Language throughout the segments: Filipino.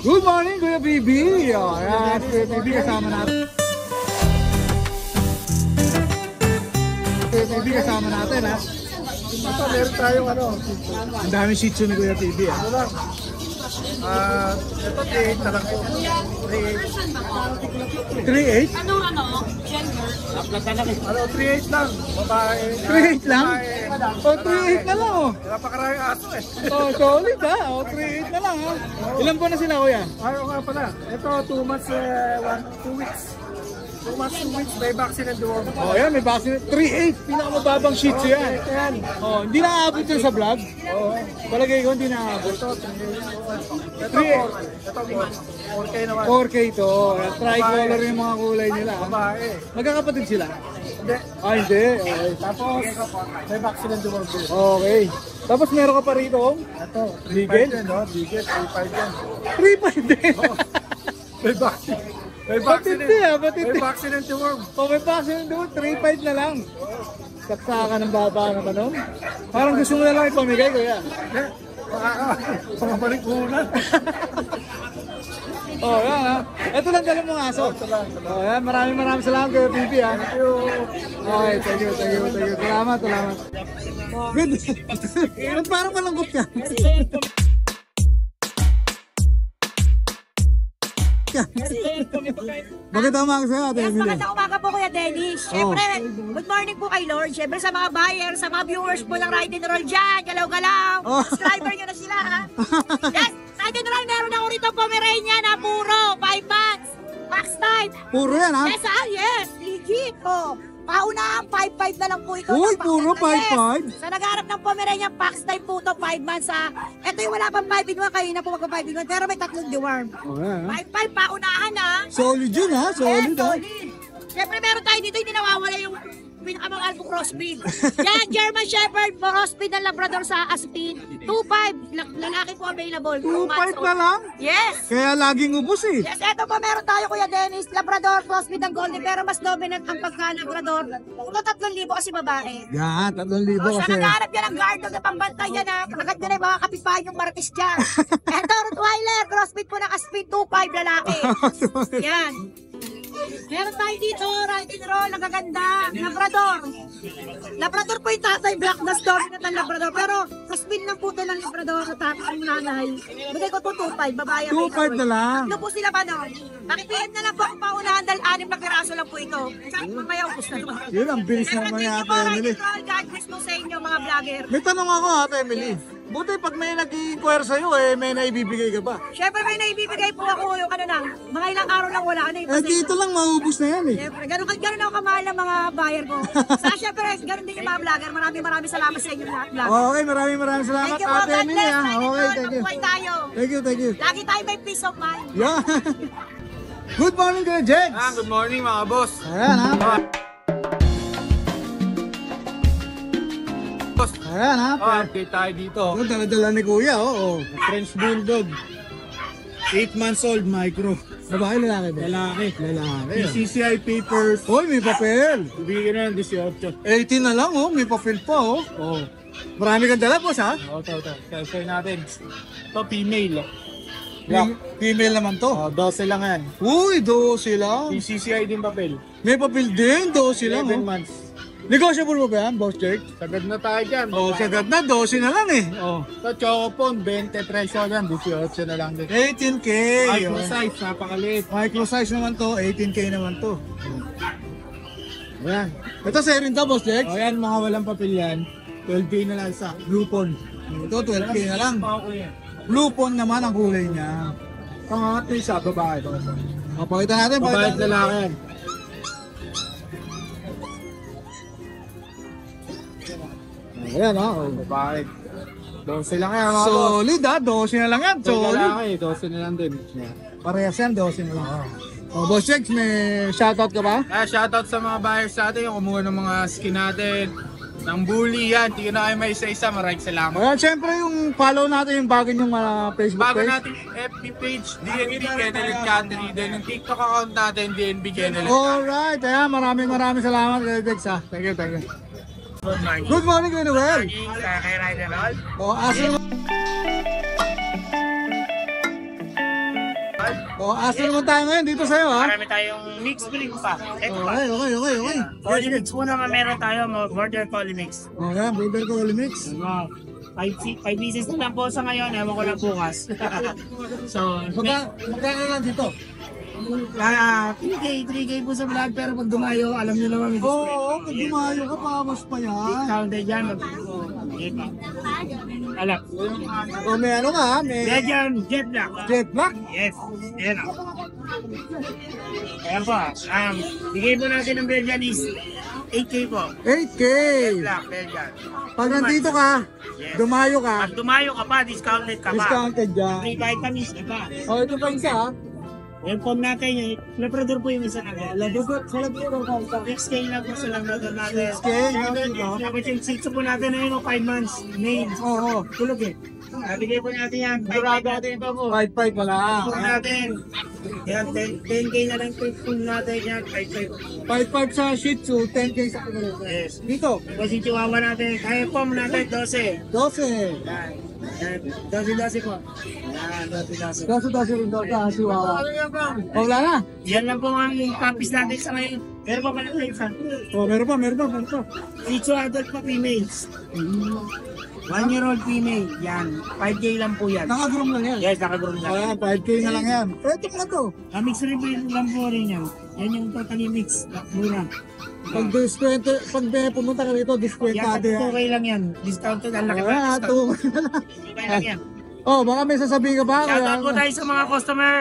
Good morning, Kuya Bibi. Ayan, Kuya Bibi kasama natin. Kuya Bibi kasama natin, ha? Ito, meron tayong ano. Ang daming shih tzu ni Kuya Bibi, ha? Ano lang. Ito, 3.8 na lang po. 3.8? Gender? Ano, 3.8 lang. Babae. 3.8 lang? O, 3.8 na lang, oh. Napakaraming aso eh. Oh, solid, ha? O, 3.8 na lang, ha? Ilan po na sila, Kuya? Ayaw nga pala. Ito, 2 months, 2 weeks. 2 months, 2 weeks, may vaccine and deworm. Oh, yan, may vaccine. 3.8. Pinakamababang shih tzu yan. Ayan. Oh, hindi na-aabot yun sa vlog? Oo. Palagay ko, hindi na-aabot. Ito, 4K naman. 4K to. Tricolor yung mga kulay nila. Babae. Magkakapatid sila? Hindi. Ah, hindi. Okay. Tapos, may vaccine and deworm din. Okay. Tapos meron ka pa rito? Ito, 3.5 Bigel? din, no? Bigel, 3.5 din. 3.5 din. May vaccine. May Batid vaccine. din, batid May din. vaccine and deworm. O may vaccine doon, 3.5 na lang. Saksakan ng baba naman nun. Parang gusto mo na lang ipamigay, Kuya. Mga balikunan. Oh, yan ha. Ito lang dala mong aso. Oh, yan. Maraming salamat Kuya Bibi, ha. Okay, thank you. Salamat. Good. Ba't parang malungkot ka? Magandang umaga sa'yo, Ate Yes, Emily. magandang umaga po Kuya Dennis. Siyempre, good morning po kay Lord. Siyempre sa mga buyers, sa mga viewers po ng Ride and Roll dyan. Galaw-galaw. Oh. Subscriber nyo na sila ha. Yes, Ride and Roll, meron ako rito Pomeranian na puro. 5 months. Max type. Puro yan, ha? Yes, yes. Legit. Oh. Paunahan, 5-5 na lang po ito. Uy, ng puro Pax. 5-5? Sa nagharap ng Pomeranian Pax type po ito, 5 months ha. Ito yung wala pang 5-in-1, kayo na po magpa-5-in-1, pero may 3 deworm. Oh, yan, ha? 5-5, paunahan ha. Solid yun, ha? Solid, Yes, ha? solid. Siyempre meron tayo dito, hindi nawawala yung pinakamahal po crossbreed. Yan, German Shepherd, crossbreed ng Labrador sa Aspin. 2.5, lalaki po available. 2.5 na lang? Yes. Kaya laging ubos, eh. Yes, eto po meron tayo Kuya Dennis, Labrador, crossbreed ng Golden, pero mas dominant ang pagka-Labrador. Ito 3,000 kasi babae. Yan, 3,000 O siya kasi. naghahanap yan ng guard na pambantay yan ha. Agad nyo na yung mga kapipahan yung Martes dyan. Eto, Rottweiler, crossbreed po ng Aspin, 2.5 lalaki. Yan. Meron tayo dito, Ride and Roll, nagaganda, Labrador. Labrador po yung tatay, black na story na ng Labrador. Pero, kaspin ng puto ng Labrador sa tatay ang nanay. Bigay ko po 2.5, babae. 2.5 na lang. Ano po sila ba no? Pakipihim na lang po kung paunahan dahil 6 na piraso lang po ito. Mamaya ubus na naman. Yun, ang bilis naman ni Ate Emily. God bless po sa inyo mga vlogger. May tanong ako, Ate Emily. Buti pag may nag-inquire sa'yo, eh, may naibibigay ka ba? Siyempre may naibibigay po ako yung ano lang, mga ilang araw lang wala. Ano yung Eh, dito lang maubos na yan, eh. Siyempre, ganun ako kamahal ng mga buyer ko. Sa siyempre, ganun din yung mga vlogger. Maraming salamat sa inyo lahat vlogger. Okay, maraming salamat, Thank you po, Ate God Emily, bless. ha. Ride and Okay, Roll, thank you. mabuhay tayo. Thank you. Lagi tayo may peace of mind. Yeah. Good morning, Kuya Jegs. Good morning mga boss. Ayan, ha. Ayan, ha. Update tayo dito. Ito, dala-dala ni Kuya, oh. French Bulldog. 8 months old, micro. Babae, lalaki ba? Lalaki. Lalaki. PCCI papers. Hoy, may papel. Bigyan na ng 18. 18 na lang, oh. May papel pa, oh. Oh. Marami kang dala, boss, ha? Ito. Try natin. Ito, female. Female naman to. 12 lang yan. Uy, 12 lang. PCCI din papel. May papel din, 12 lang, 11 oh. months. Negotiable mo ba yan, Boss Jake? Sagad na tayo dyan. Oh, sagad na, 12 na lang, eh. Oh. Ito, Chocopon, 20 presyo yan. 18 na lang din. 18K. Micro oh. size, napakaliit. Micro size naman to, 18K naman to. Ayan. Ito serin to, Boss Jake. O yan, mga walang papel yan. 12K na lang isa. Blue Pond. Ito, 12K na lang. Okay. Blue pond naman ang kulay niya. Pangatlo isa, babae. Papakita natin. Babae at lalaki yan. Ayan, ha. Oh. Babae. 12 lang yan, mga boss. Solid, ha. 12 na lang yan. Ito Solid. lalaki, 12 na lang din. Parehas yan, 12 na lang. Oh, Boss Jake, may shoutout ka ba? Shoutout sa mga buyers natin, yung kumuha ng mga skin natin. Ng bully yan, tingnan na kayo may isa-isa, maraming salamat. Ayan, syempre yung follow natin yung bago yung Facebook Bago page. natin FB page, DNB Kenneth Country, then yung TikTok account natin, DNB Kenneth. Alright, ayan, maraming salamat kay Dex, ha. Thank you. Good morning. Good morning, Kuya Noel. Kay Ride and Roll. Oh, aso Oh, aso naman tayo ngayon dito sa'yo ha. Marami tayong mixed breed pa. Ito pa. Okay. Collie mix muna meron tayo, border collie mix. Okay, border collie mix. Wow. 5 pieces na lang po sa ngayon, ewan ko lang bukas. So, Magkano lang dito? 3K po sa vlog, pero pag dumayo, alam nyo naman. Oo, pag dumayo ka, pamas pa yan. Counted dyan. Alam. O may ano ka ha? May Dyan, jet black. jet black? Yes, yan o. Ayan po, bigay po natin ng Belgian is 8K po. 8K. Black, Belgian. Pag nandito ka, dumayo ka, Pag dumayo ka pa, discounted ka pa. discounted dyan. Free vitamins ka pa. O ito pa isa ha. Yung phone natin, Labrador po yung isa natin. Labrador ka. 6K lang po sa Labrador natin. 6K, no? Tapos yung Shih Tzu po natin na yun, 5 months. Made. Oo. Tulog eh. Bigay po natin yan. Durado natin ito mo. 5-5 pala. Po natin. Yan, 10K na lang po yung phone natin yan. 5. 5-5 sa Shih Tzu, 10K sa kanila. Yes. Dito, Tapos yung Chihuahua natin, kaya po natin 12. 12. Yan. 12 po. Yan, 12. 12 rin daw sa Chihuahua. O, wala na. Yan lang po ang puppies natin sa ngayon. Pero pa pala tayo isa. O, meron pa. Shih Tzu adult pa females. 1-year-old female. Yan. 5K lang po yan. Nakagroom lang yan. Yes, nakagroom lang. Ayan, 5K na lang yan. Ito pala to. Mix rin po lang po rin yan. Yan yung totally mix. Mura. Pag pumunta ka dito, Yan, diskwentado 2K yan. lang yan. Discounted ang laki pa. Ah, Discount. 2K na lang. 2K lang yan. Oh, baka may sasabihin ka pa. Shoutout po tayo sa mga customer.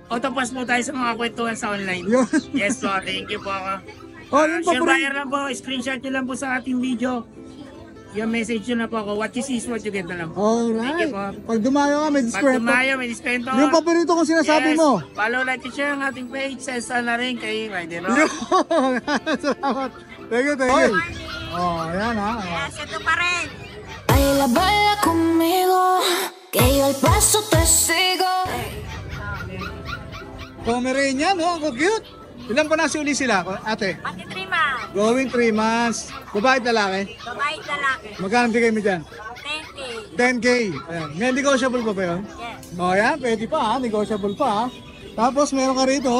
Autopass po tayo sa mga kwentuhan sa online. Yun. Yes po, thank you po ako. Oh, yung Share paborito. buyer lang po, screenshot nyo lang po sa ating video. Yung message nyo na po ako, what you see is what you get na lang. Alright. Thank you po. Pag dumayo ka, may Pag diskwento. tumayo, may diskwento. Yung paborito kong sinasabi Yes. mo. Follow, like, and share ang ating page. Sesa na rin kay Rider Rock. Yun. Salamat. Thank you. Oh, ayan ha. Yes, ito pa rin. Baila, baila conmigo, que yo al paso te sigo. Pomeranian, no? Ang cute. Ilan pa nasi uli sila, ate? Pati 3 months. Going 3 months. Babae at lalaki. Babae at lalaki. Magkano bigay mo dyan? 10K. 10K. Ayan. May negotiable pa ba yun? Yes. O yan, pwede pa ha. Negotiable pa ha. Tapos meron ka rito.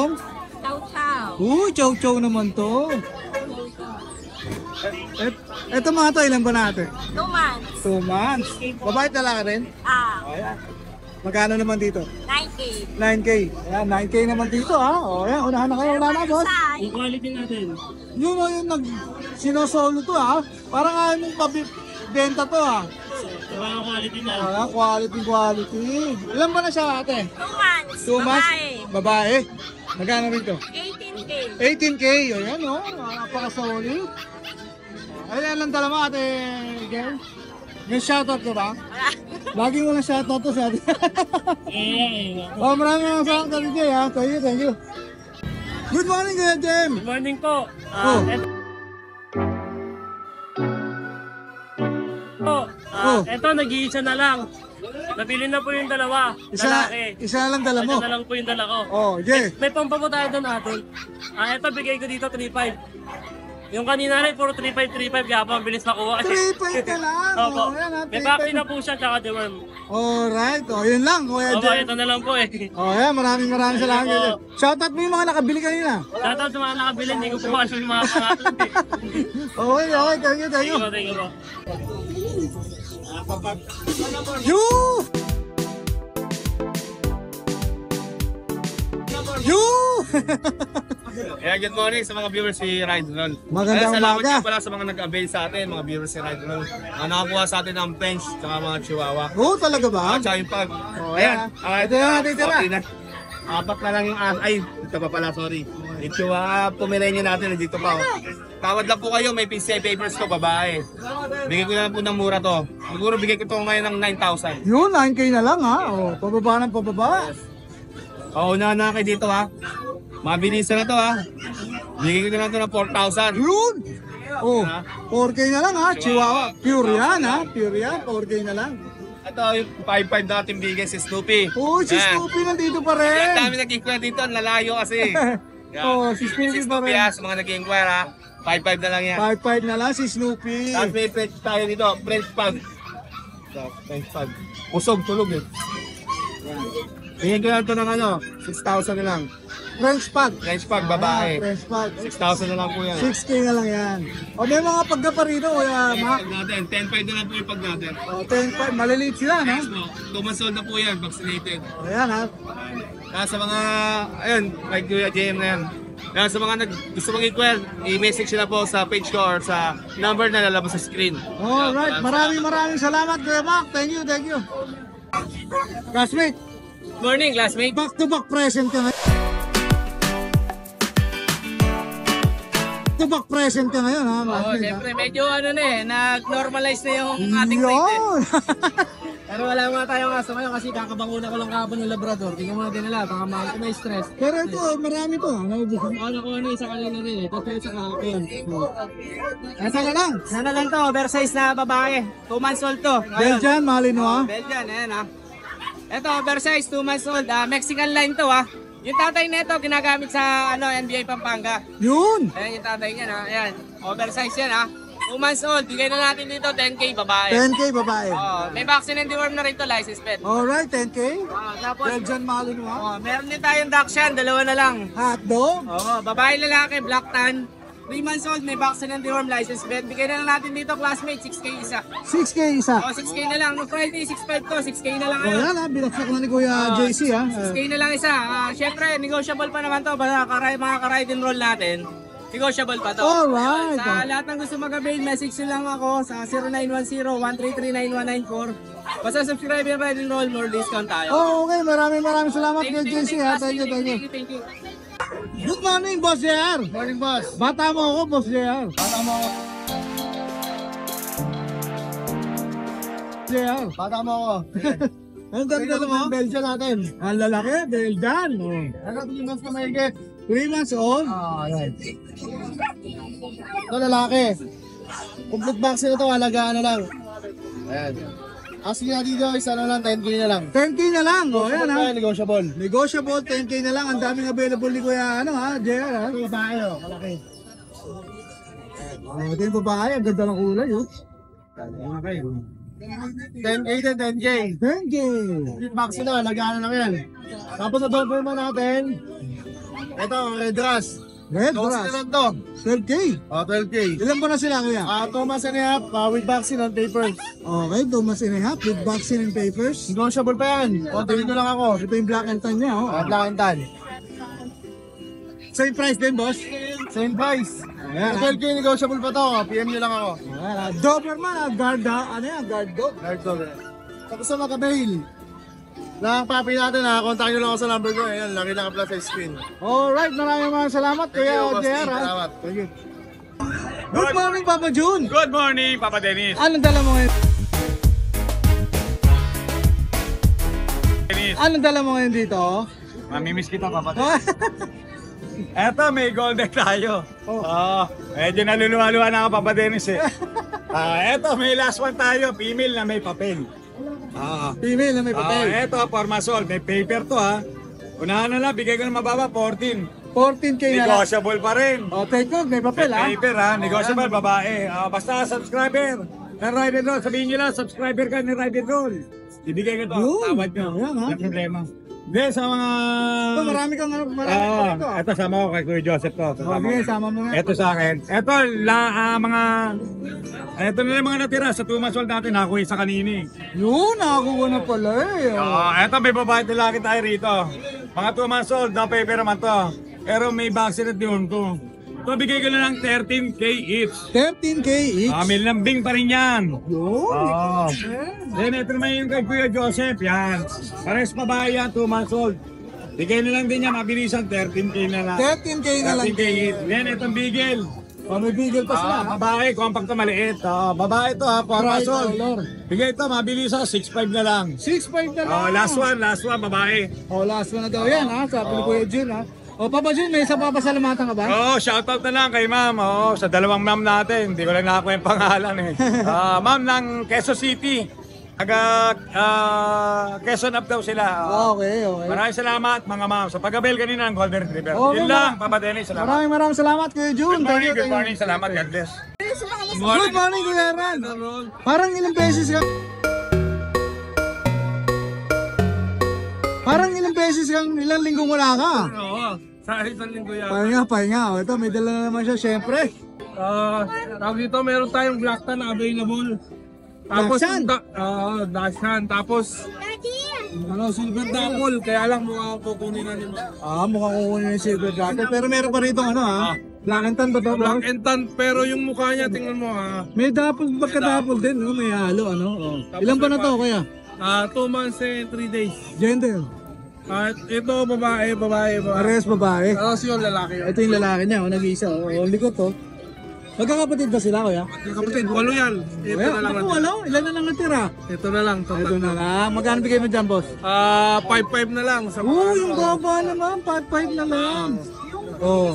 Chow-chow. Chow-chow naman to. Eto mga to, ilan ba natin? 2 months. 2 months. Babae at lalaki rin? Ah, O yan. Magkano naman dito? 9K. 9K. Ayan, 9K naman dito ha. O yan, unahan na kayo. Unahan na, boss. Yung quality natin. Yung sinosolo to ha. Parang ayaw mong benta to ha. Ito ang quality na. Ah, quality. Ilan ba na siya ate? 2 months. 2 months? Babae. Babae. Magkano rito? 18K. 18K. Ayan o. Napaka-solid. Ayan lang dala mo ate girl. May shoutout ka ba? Lagi mo lang shoutout to sa ate. Oh, maraming salamat ka DJ ha. Thank you. Good morning Kuya Jem. Good morning po. Oh. Ito, nag-iisa na lang. Nabili na po yung dalawa. Lalaki. Isa na lang dala mo. Isa na lang po yung dala ko. Oh, yeah. May pampa po tayo doon ate. Ito, bigay ko dito 3.5. Yung kanina rin, puro 3.5, kaya pa ang bilis nakuha. 3.5 ka lang. Opo. Oh, yan ha. May vaccine na po siya, tsaka deworm. Alright. Oh, yun lang Kuya Opo, Jem. ito na lang po eh. Oh, yan. Maraming salamat. Opo. Shoutout mo yung mga nakabili kanina. Shoutout sa mga nakabili, hindi ko po alam yung mga pangalan eh. Okay. Thank you. Thank you po. Yeah, good morning sa mga viewers si Ride Roll. Magandang Salamat umaga. nga pala sa mga nag-avail sa atin, mga viewers si Ride Roll. Nakakuha sa atin ng French at mga Chihuahua. Oh, talaga ba? Tsaka yung pag. Oh, Ayan. Ito yung natitira. Okay na. Apat na lang yung ay, ito pa pala, sorry. Yung Chihuahua Pomeranian natin, dito pa. Oh. Tawad lang po kayo, may PCI papers ko, babae. Bigay ko na lang po ng mura to. Siguro bigay ko to ngayon ng 9,000. Yun, 9K na lang ha. Oh, pababa ng pababa. Oo, unahan na kayo dito ha. Mabilisan na to ha. Bigay ko na lang to ng 4,000. Yun! Oh, 4K na lang ha. Chihuahua. Pure yan ha. Pure yan. 4K na lang. Ito yung 5,500 natin bigay si Snoopy. Oh, si Ayan. Snoopy nandito pa Ang rin. dami nag-inquire dito, ang lalayo kasi. Yan. Oh, si Snoopy pa rin. ha, sa mga nag-inquire ha. 5,500 na lang yan. 5-5 na lang si Snoopy. Tapos may French tayo dito, French pug. So, French pug. Usog, tulog eh. Bigyan ko lang ito ng ano, 6,000 na lang. French pug. French pug, babae. French pug. 6,000 na lang po yan. 6K na lang yan. O may mga pagka pa rito, Kuya Mac. Pag natin, 10,500 na lang po yung pag natin. O 10-5, maliliit sila, no? Yes po, 2 months old na po yan, vaccinated. O yan ha. Kaya sa mga, ayun, like Kuya JM na yan. Kaya sa mga gusto mong inquire, i-message sila po sa page ko or sa number na lalabas sa screen. Alright, maraming salamat, Kuya Mac. Thank you. Classmate, Morning, classmate. back to back present ka ngayon. Back present ka ngayon, ha? Oo, classmate, ha? siyempre, medyo ano na eh, nag-normalize na yung ating rate eh. Yun! Pero wala nga tayong kaso ngayon kasi kakabanguna ko lang kahapon ng Labrador. Tingnan mo natin nila, baka may stress. Pero ito, marami to. Ano ko ano, isa kanina rin eh. Tapos isa kahapon. Ito na lang. Sana lang to, oversize na babae. 2 months old to. Belgian, Malinois. Belgian, ayan ha. Ito, oversize, 2 months old. Mexican line to ha. Yung tatay nito ginagamit sa NBA Pampanga. Yun! Ayan yung tatay niya ha. Ayan, oversize yan ha. 2 months old, bigay na natin dito 10K babae. 10K babae. May vaccine and deworm na rin to, license pet. Alright, 10K. Tapos, Belgian Malinois. meron din tayong Dachshund, 2 na lang. Hotdog. Babae lalaki, black tan. 3 months old, may vaccine and deworm license pet. Bigay na lang natin dito, classmate, 6K isa. 6K isa. 6K na lang. No Friday, 6.5 to, 6K na lang. O yan ha, binaksak na ni Kuya JC ha. 6K na lang isa. Syempre, negotiable pa naman to. Basta mga ka-ride and roll natin. Negotiable pa to. Alright. Sa lahat ng gusto mag-avail, message nyo lang ako sa 0910-133-9194. Basta subscribe and ride and roll, more discount tayo. Oh, okay, maraming salamat Kuya JC ha. Thank you. Thank you. Good morning, Boss JR. Morning, boss. Bata mo ako, Boss JR. Bata mo ako. JR. Bata mo ako. Ang ganda mo? Belgian natin. Ang lalaki, Belgian. Ano, 3 months na mahigit. 3 months old. Ayan. Ito lalaki. Complete vaccine na ito, halagaan na lang. Ayan. Asking na dito, isa na lang, 10K na lang. 10K na lang. O, yan ha. Negotiable. Negotiable, 10K na lang. Ang daming available ni Kuya, JR ha. Ito babae, oh, malaki. Ito yung babae, ang ganda ng kulay. Malaki. 10K din, 10K. 10K. Complete vaccine na, halagaan na lang yan. Tapos sa Doberman natin, ito, Red Ras. Red Dose Brass. na lang to. 12K. 12K. Ilan po na sila, Kuya? 2 months and a half, with vaccine and papers. Okay, 2 months and a half with vaccine and papers. Negotiable pa yan. Kontihin ko lang ako. Ito yung black and tan niya, Black and tan. Same price din, boss. Same price. Ayan, 12K negotiable pa to. PM nyo lang ako. Ayan, Doberman, guard, ano yan, guard dog. Guard to. Tapos sa Makabail. Lang papi natin ha. Contact nyo lang ako sa number ko. Ayan, laki lang sa screen. Alright, maraming salamat, Thank you, Kuya Boss JR. Steve. Salamat. Thank you. Good morning, Papa June. Good morning, Papa Dennis. Anong dala mo ngayon? Anong dala mo ngayon dito? Mamimiss kita, Papa Dennis. Eto, may golden tayo. Medyo naluluwa-luwa na ako, Papa Dennis eh. Eto, may last one tayo. Female na may papel. Female na may papel. Eto, Formasol. May paper to ha. Unahan na lang, bigay ko ng mababa, 14. 14K na lang. Negotiable pa rin. Take note, may papel ha. Paper ha, negotiable, babae. Basta subscriber. Ng Ride and Roll, sabihin nyo lang, subscriber ka ng Ride and Roll. Ibigay ko to, Yun. tawad nyo. Ayan, ha? Walang problema. Hindi, sa mga... Ito, marami kang ito. Ito, sama ko kay Kuya Joseph to. Okay, sama mo nga. Ito sa akin. Ito, ito na yung mga natira sa 2 months old natin, nakuha sa kanini. Yun, nakakuha na pala eh. Ito, may babae at lalaki tayo rito. Mga 2 months old, na paper naman to. Pero may vaccine at yun ko. Ito, bigay ko na lang 13K each. 13K each. May lambing pa rin yan. Yun. Then, ito naman yung kay Kuya Joseph, yan. Pares babae yan, 2 months old. Bigay na lang din yan, mabilisan, 13K na lang. 13K na lang. 13K each. Then, itong bigel. May bigel pa sila. Babae, compact to maliit. Babae to ha, 4 months old. Color. Bigay ito, mabilisan, 6'5 na lang. 6'5 na lang. Last one, babae. Last one na daw yan ha. Sabi ni Kuya Jun ha. Papa Jun, may isa pa pasalamatan ka ba? Shoutout na lang kay ma'am. Sa dalawang ma'am natin. Hindi ko lang nakakuha yung pangalan eh. Ma'am ng Quezon City. Quezon up daw sila. Okay. Maraming salamat mga ma'am. Sa pag-avail kanina ng Golden Retriever. Okay, Yun lang, Papa Dennis. Salamat. Maraming salamat Kuya Jun. Good morning. Salamat. God bless. Good morning Kuya Ran. Parang ilang beses beses kang ilang linggong wala ka. Oo, sa isang linggo yan. Pahinga. O, ito, may dala na naman siya, syempre. Tawag dito, meron tayong Black Tan na available. Tapos, Dashan? Dashan. Tapos, Silver Double. Kaya lang mukhang kukunin na ni Mukhang kukunin yung silver jacket. Pero meron pa rito Black and tan ba ito? Black and Tan, pero yung mukha niya, tingnan mo May dapol, pagka-dapol din, no? May halo, Ilan ba na to, kuya? 2 months and 3 days. Gender. At ito, babae. Parehas babae. Tapos yung lalaki. Ito yung lalaki niya, nag-iisa. Likod to. Magkakapatid ba sila, kuya? Kapatid, 8 yan. Ito na lang. Ilan na lang natira? Ito na lang. Ito na lang. Magkano bigay mo dyan, boss? 5-5 na lang. Sa Yung baba naman, 5-5 na lang.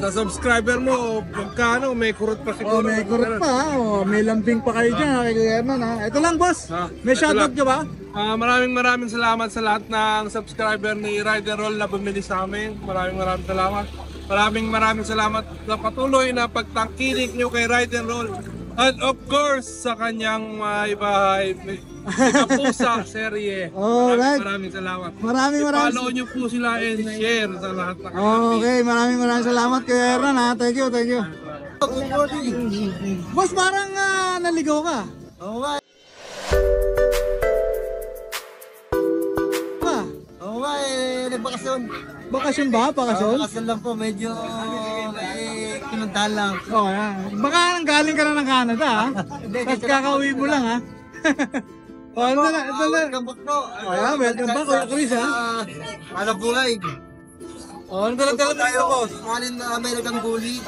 Sa subscriber mo, magkano, may kurot pa siguro. May kurot pa, may lambing pa kayo dyan, kay Kuya Herman, Ito lang, boss. May ito shoutout lang. ka ba? Maraming salamat sa lahat ng subscriber ni Ride and Roll na bumili sa amin. Maraming salamat. Maraming salamat sa patuloy na pagtangkilik nyo kay Ride and Roll. And of course, sa kanyang bahay, Kapusa serye. Alright. Maraming salamat. Maraming I-follow nyo po sila and share sa lahat ng Okay, maraming salamat kay Herman, Thank you. Boss, parang naligaw ka. Oo nga. Nagbakasyon. Bakasyon ba? Bakasyon? Bakasyon lang po, medyo pinuntahan lang. Baka galing ka na ng Canada, Tapos kakauwi mo lang, ano na? Welcome back po. Welcome back, Kuya Chris, Ano buhay? Ano dala tayo, boss? Alin na American Bully,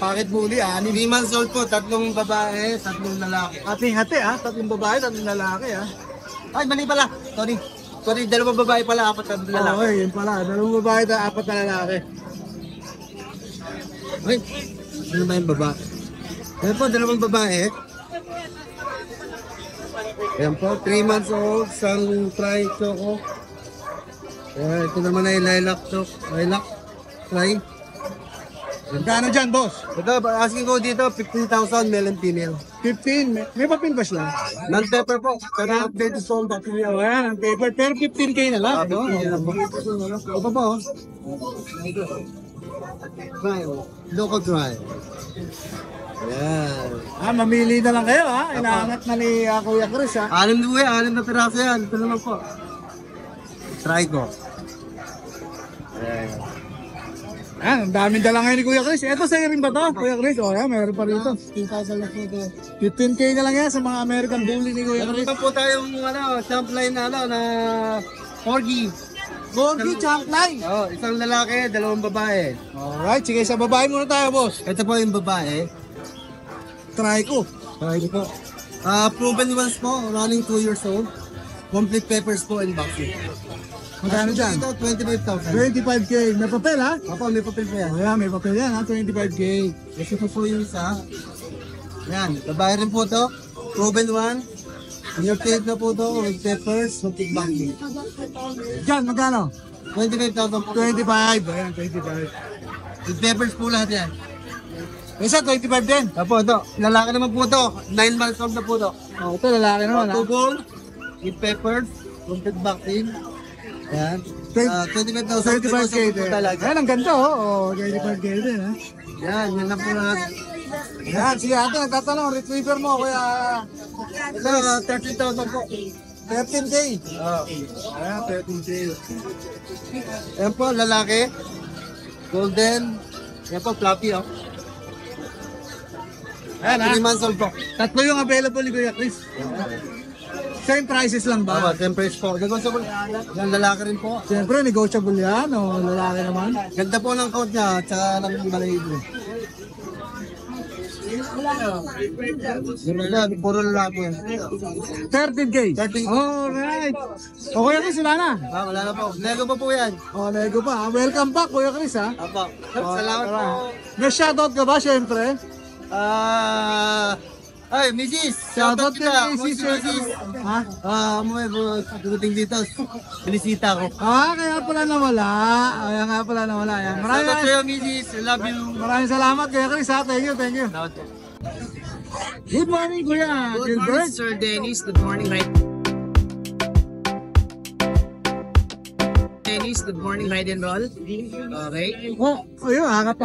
Pocket bully, 3 months old po, 3 babae, 3 lalaki. Hati-hati, 3 babae, 3 lalaki, Ay, mali pala. Sorry, 2 babae pala, 4 lalaki. Okay, yun pala. 2 babae, 4 na lalaki. Ay, ano ba yung babae? Ayan po, 2 babae. Ayan po, 3 months old, isang try choco. Ayan, ito naman ay lilac try. Magkano dyan, boss? Ito, asking ko dito, 15,000 male and female. 15. May papel ba sila? Non-pepper po, pero update is sold back to you. Ayan, ang paper. Pero 15K na lang. Ito po, trial, local trial. Ayan. Mamili na lang kayo, Inaangat na ni Kuya Chris, 6 na piraso yan. Ito naman po. Try ko. Ang daming dala ngayon ni Kuya Chris. Ito sa'yo rin ba to, Kuya Chris? Meron pa rito. 15,000 lang po ito. 15K na lang yan sa mga American Bully ni Kuya Chris. Meron po tayong champ line na Corgi. Corgi Champ Line. Isang lalaki, 2 babae. Alright, sige, sa babae muna tayo, boss. Ito po yung babae. Try ko. Try ko po. Proven ones po, running 2 years old. Complete papers po and vaccine. Magkano dyan? Ito, 25,000. 25K. May papel, Apo, may papel po yan. May papel yan, 25K. Ito po yung isa. Yan, babae rin po to. Proven one. Your tape na po to, with papers, complete vaccine. Dyan, magkano? 25,000 po. 25. Ayan, 25. With papers po lahat yan. Isa, 25 din. Apo, ito. Lalaki naman po to. 9 months old na po to. Ito, lalaki naman, Tugol, with papers, complete vaccine. Yan. 25,000 25K din. talaga. Ayan, ang ganda, 25K din, Yan, yan na po lahat. Ayan, sige ate, nagtatanong, retriever mo, kuya. Ito, 30,000 po. 13K. Ayan, 13K. Yan po, lalaki. Golden. Yan po, fluffy, Ayan, 3 months old po. Tatlo yung available ni Kuya Chris. Same prices lang ba? Temperature po. Negotiable. Yan, lalaki rin po. Siyempre, negotiable yan, lalaki naman. Ganda po ng coat niya, at saka ng balahibo. Yan, puro lalaki yan. 13K. 13K. Alright. O Kuya Chris, wala na. Wala na po. Lego pa po yan. Lego pa. Welcome back, Kuya Chris, Apo. Salamat po. May shoutout ka ba, siyempre? Ay, Mrs. Shoutout kita. ka kay Sis. Mo dumating dito. Binisita ko. Kaya pala nawala. Yan. Shoutout sa'yo, Mrs. I love you. Maraming salamat, Kuya Chris, Thank you. Good morning, Kuya. Good morning, Sir Dennis. Good morning, right? Dennis. Good morning, ride and roll. Okay. Oh, ayun, hakap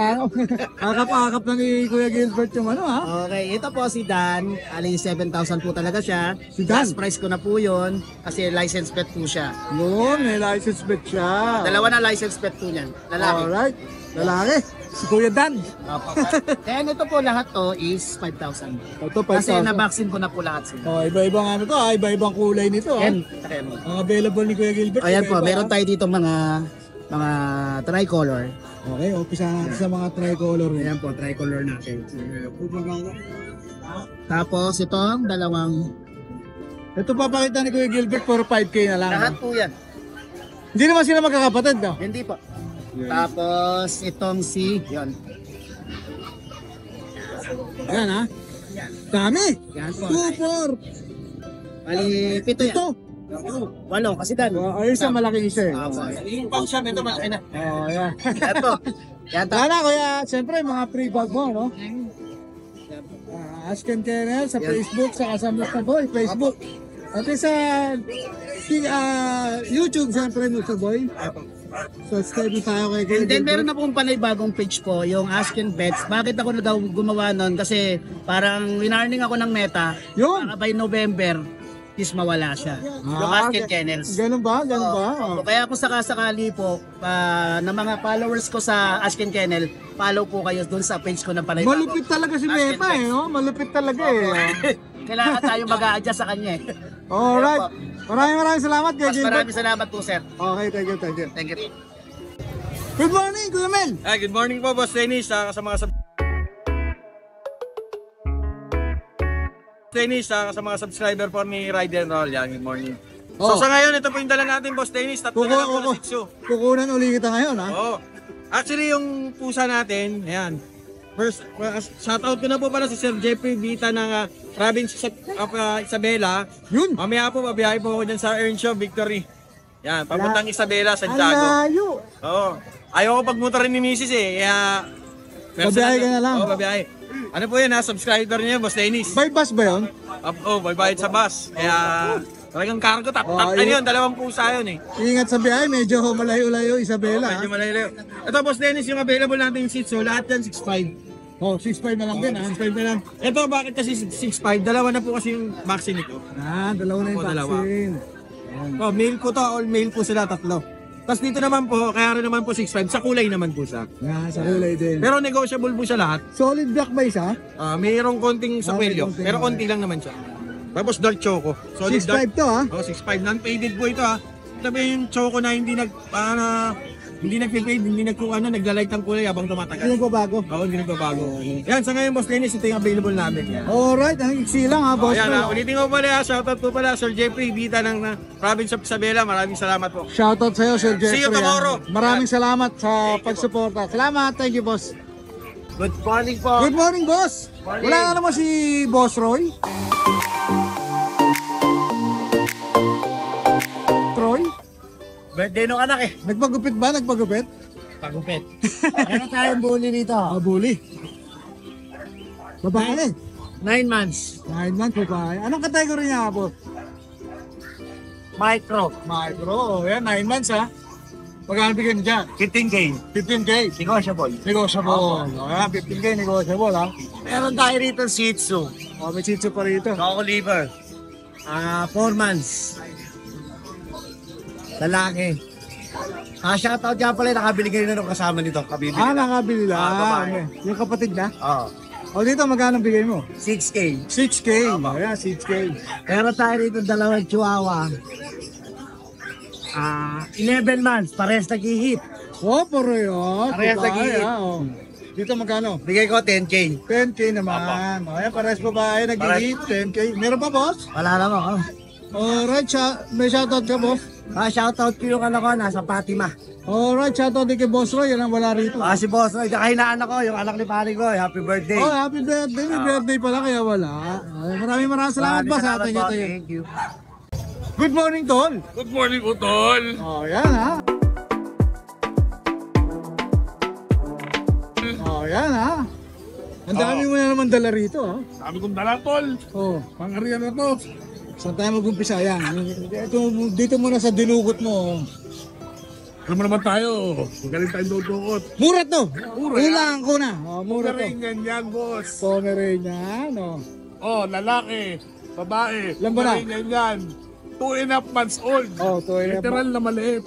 na ni Kuya Gilbert yung ano ha. Okay, ito po si Dan. Aling 7,000 po talaga siya. Si Dan? Last price ko na po yun kasi license plate po siya. Yun, may license plate siya. Dalawa na license plate po niyan. Lalaki. Alright, lalaki. Si Kuya Dan. Then ito po lahat to is 5,000. Ito, Kasi 5,000. na-vaccine ko na po lahat sila. Oh, iba-ibang ano to, iba-ibang kulay nito. Yan. Ang available ni Kuya Gilbert. Ayan po, iba-iba, meron ha? tayo dito mga tricolor. Okay, umpisa natin sa mga tricolor. Ayan po, tricolor natin. Tapos itong dalawang, Ito papakita ni Kuya Gilbert for 5K na lang. lahat po yan. Hindi naman sila magkakapatid, no? Hindi po. Tapos itong yun. Ayan ha. Dami. Yan po. 2, 4. Bali, 7 yan. Ito. 8 kasi Dan. Ayun sa malaki isa eh. Yung pang siya, ito malaki na. Oh, ayan. Ito. Yan to. Sana kuya, siyempre mga pre-bag mo, no? Ask and Kennel sa Facebook, sa Kasamblas na Boy, Facebook. At sa YouTube, siyempre, Mr. Boy. Subscribe na tayo kay Kuya And then Gilbert. meron na pong panay bagong page po, yung Ask and Bets. Bakit ako na daw gumawa nun? Kasi parang winarning ako ng Meta. Yun. Baka by November, is mawala siya. Yung Ask and Kennels. Ganun ba? Ganun ba? So, kaya kung sakasakali po ng mga followers ko sa Ask and Kennel, follow po kayo dun sa page ko ng panay bago. Malupit talaga si Ask and Meta eh, Bets. no? Malupit talaga eh. Kailangan tayo mag-a-adjust sa kanya eh. Alright. Maraming salamat kay Mas Gilbert. maraming salamat po, sir. Okay, thank you, thank you. Thank you. Good morning, Kuya Mel. Good morning po, Boss Dennis. Sa mga subscriber po ni Ride and Roll. Yan, good morning. Oh. So sa ngayon, ito po yung dala natin, Boss Dennis. Tatlo na lang po na Shih Tzu. Kukunan uli kita ngayon, ha? Oo. Actually, yung pusa natin, ayan. First, shoutout ko na po pala si Sir Jeffrey Vita ng province of Isabela. Yun. Mamaya po, mabiyahe po ako dyan sa Earnshaw Victory. Yan, papuntang Isabela, Ang Santiago. layo. Oo. Ayaw ko pagmotorin ni Mrs. eh. Kaya... Babiyahe ka na lang. Oo, babiyahe. Ano po yun ha? Subscriber niyo, Boss Dennis. By bus ba yun? Baybayad sa bus. Kaya... Talagang cargo, Oh, ano yun, dalawang pusa yun eh. Ingat sa biyahe, medyo malayo-layo, Isabela. Medyo malayo. Ito, Boss Dennis, yung available natin yung Shih Tzu, lahat yan 6'5". Oh, 6'5 na lang din, ha? 6'5 na lang. Ito, bakit kasi 6'5"? Dalawa na po kasi yung vaccine nito. Dalawa na yung Oo, dalawa. vaccine. Oh, male po to, all male po sila, tatlo. Tapos dito naman po, kaya rin naman po 6'5", sa kulay naman po siya. Sa kulay din. Pero negotiable po siya lahat. Solid black ba isa? Mayroong konting sa may kwelyo, konting pero naman. konti lang naman siya. Tapos dark choco. Solid 6'5 to, ha? Oh, 6'5". Non-faded po ito ha. Sabi yung choco na hindi nag-fade, hindi naglalight ng kulay habang Hindi tumatagal. nagbabago. Oo, hindi nagbabago. Yan, sa ngayon, Boss Dennis, ito yung available namin. Yan. Alright, ang iksi lang, ha, boss. Yan, Mel. ulitin ko pala, shoutout po pala, Sir Jeffrey Vita ng province of Isabela. Maraming salamat po. Shoutout sa'yo, Sir Jeffrey. See you tomorrow. Maraming salamat sa pagsuporta. Salamat, thank you, boss. Good morning po. Good morning, boss. Morning. Wala na naman si Boss Roy. Roy? Birthday nung anak eh. Nagpagupit ba? Nagpagupit? Pagupit. Meron tayong bully dito. Bully. Babae. 9 months. 9 months babae. Anong category niya, boss? Micro. Micro. Oh, yan, 9 months, ha? Magkano bigyan dyan? 15K. 15K. Negotiable. Negotiable. Oh, yan, 15K negotiable, ha? Meron tayo rito Shih Tzu. Oh, may chitsu pa rito. Coco liver. 4 months. Lalaki. Shoutout dyan pala, nakabili kayo na nung kasama nito. Kabibili. Nakabili lang. babae. Yung kapatid na? Oo. O dito, magkano bigay mo? 6K. 6K. Ayan, 6K. Meron tayo rito dalawang chihuahua. 11 months, parehas nag-hit. Oh, parehas. Parehas Babae, nag-iit. oh. Dito magkano? Bigay ko 10K. 10K naman. O, ayan, parehas babae, nag-iit. 10K. Meron pa, boss? Wala naman ako. Alright, may shoutout ka, boss? Shoutout ko yung anak ko, nasa Fatima. Alright, shoutout din kay Boss Roy. Yan ang wala rito. Si Boss, kahinaan ako, yung anak ni pare ko. Happy birthday. Oh, happy birthday. May birthday pala, kaya wala. Ay, maraming salamat, boss. Ha? Thank you, thank you. Thank you. Good morning, Tol. Good morning po, Tol. Oh, yan, ha? Oh, yan, ha? Ang dami mo na naman dala rito, ha? Sabi kong dala, Tol. Oh, Pangarihan na to. saan tayo mag-umpisa yan? Dito muna sa dinugot mo. Ano naman tayo? Magaling tayong duduot. Mura to. Mura Ulang ko na. Mura to. Pomeranian yan, boss. Pomeranian, Lalaki, babae. Ilan ba na? Pomeranian yan. 2.5 months old. Literal na maliit.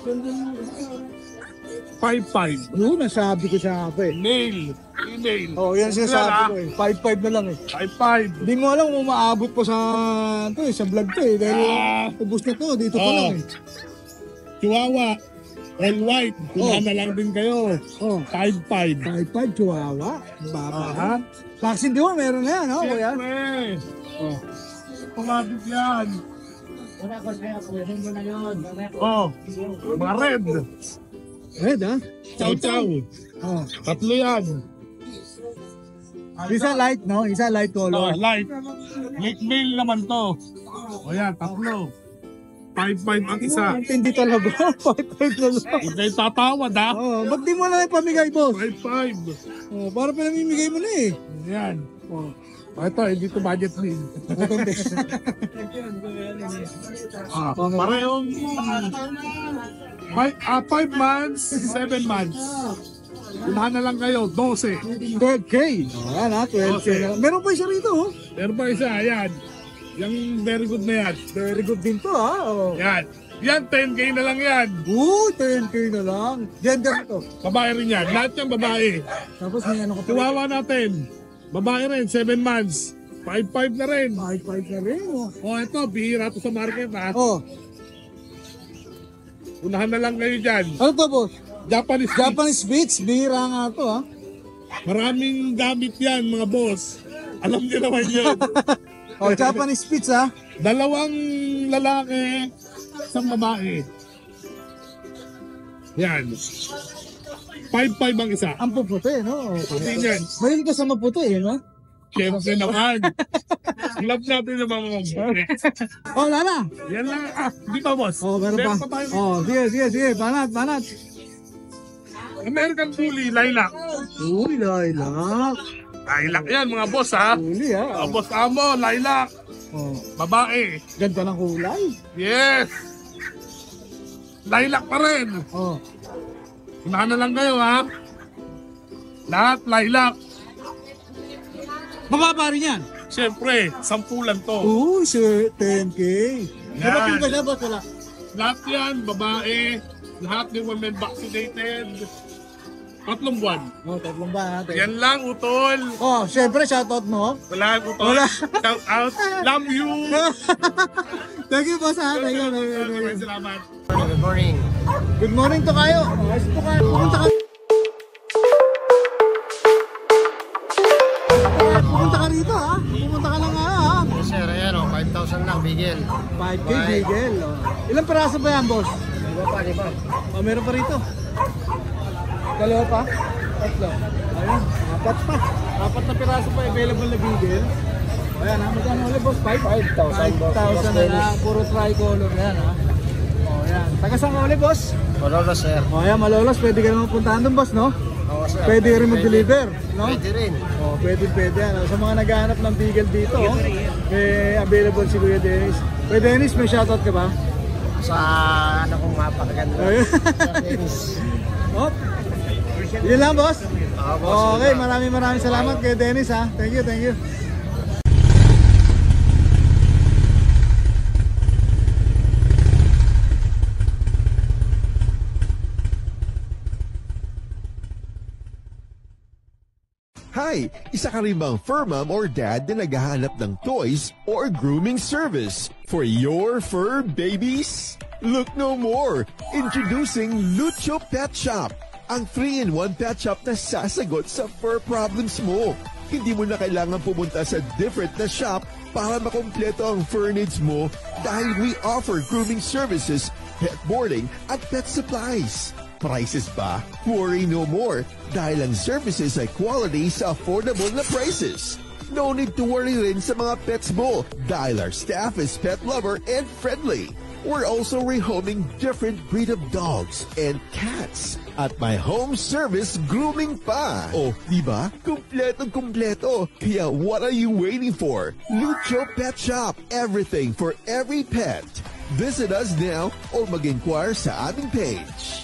5'5". Yun, nasabi ko siya nga Male, female. yan sinasabi ko eh. 5'5 na lang eh. 5'5". Hindi mo alam kung maabot pa sa vlog to eh. Dahil ubos na to, dito pa lang eh. Chihuahua, all white. Kuha na lang din kayo. 5'5". 5'5 chihuahua. Baba. Ha? Vaccine di ba? Meron na yan, kuya? Siyempre. Pumabit yan. Mga red. Red, ha? Chow. Tatlo yan. Isa light, no? Isa light color. Light. Late male naman to. Tatlo. 5'5" ang isa. Hindi talaga. 5'5 na lang. Huwag kayo tatawad ha. Ba't di mo na ipamigay, boss? 5'5". Para pinamimigay mo na eh. Yan. Ito, hindi to budget din. Parehong 5 months, 7 months. Unahan na lang kayo, 12. 12K. Yan ha, 12K na lang. Meron pa isa rito, Meron pa isa, ayan. Yung very good na yan. Very good din to, ha? Yan. Yan, 10K na lang yan. 10K na lang. Gender to. Babae rin yan. Lahat yung babae. Tapos may ano ka pa. Chihuahua natin. Babae rin, 7 months. 5'5" na rin. 5'5 na rin, Ito, bihira to sa market ha. Unahan na lang kayo dyan. Ano to, boss? Japanese Spitz. Bihira nga to, ha? Maraming gamit yan, mga boss. Alam niyo naman yun. Japanese Spitz, ha? 2 lalaki, 1 babae. Yan. 5'5" ang isa. Ang puputi, no? Puti yan. Mahilig ka sa maputi, no? Siyempre naman. Love natin yung mga boss. Wala na. Yan lang. Di ba boss? Meron pa. Sige. Banat. American Bully, lilac. Uy, lilac. Lilac yan mga boss ha. Uli, ha? Boss Amo, lilac. Babae. Ganda ng kulay. Yes. Lilac pa rin. Unahan na lang kayo ha. Lahat lilac. Mababa rin yan. Siyempre, 10 lang to. Sir, 10K. Yan. Napapil ka siya, boss, wala? Lahat yan, babae. Lahat ng women vaccinated. 3 buwan. 3 ba natin? Yan lang, utol. Siyempre, shoutout mo. Wala, utol. Wala. Shout out. Love you. Thank you, boss, ha? Thank you. Maraming salamat. Good morning to kayo. Pumunta ka rito, ha? Pumunta ka lang, ha? Yes sir, ayan 5,000 lang, bigel. 5K, bigel. Ilang peraso ba yan, boss? Di ba? Meron pa rito. 2 pa? 3. Ayan, 4 pa. 4 na piraso pa available na bigel. Ayan, ha? Magkano ulit, boss? 5,000 na lang. Puro tricolor yan, ha? Ayan. Taga saan ka ulit, boss? Malolos sir. Ayan, Malolos. Pwede ka naman puntahan doon, boss, no? Oo sir. Pwede rin mag-deliver, no? Pwede rin. Pwede. Yan. Sa mga naghahanap ng bigel dito, may available si Kuya Dennis. Kuya Dennis, may shoutout ka ba? Sa ano kong mapakaganda. Sir Dennis. Yun lang, boss. Boss, Okay, maraming salamat kay Dennis, ha. Thank you. Hi! Isa ka rin bang fur mom or dad na naghahanap ng toys or grooming service for your fur babies? Look no more! Introducing Lucho Pet Shop, ang 3-in-1 pet shop na sasagot sa fur problems mo. Hindi mo na kailangan pumunta sa different na shop para makompleto ang fur needs mo dahil we offer grooming services, pet boarding at pet supplies. Prices ba? Worry no more dahil ang services ay quality sa affordable na prices. No need to worry rin sa mga pets mo dahil our staff is pet lover and friendly. We're also rehoming different breed of dogs and cats at my home service grooming pa. Diba? Kumpletong-kumpleto. Kaya what are you waiting for? Lucho Pet Shop. Everything for every pet. Visit us now or mag-inquire sa aming page.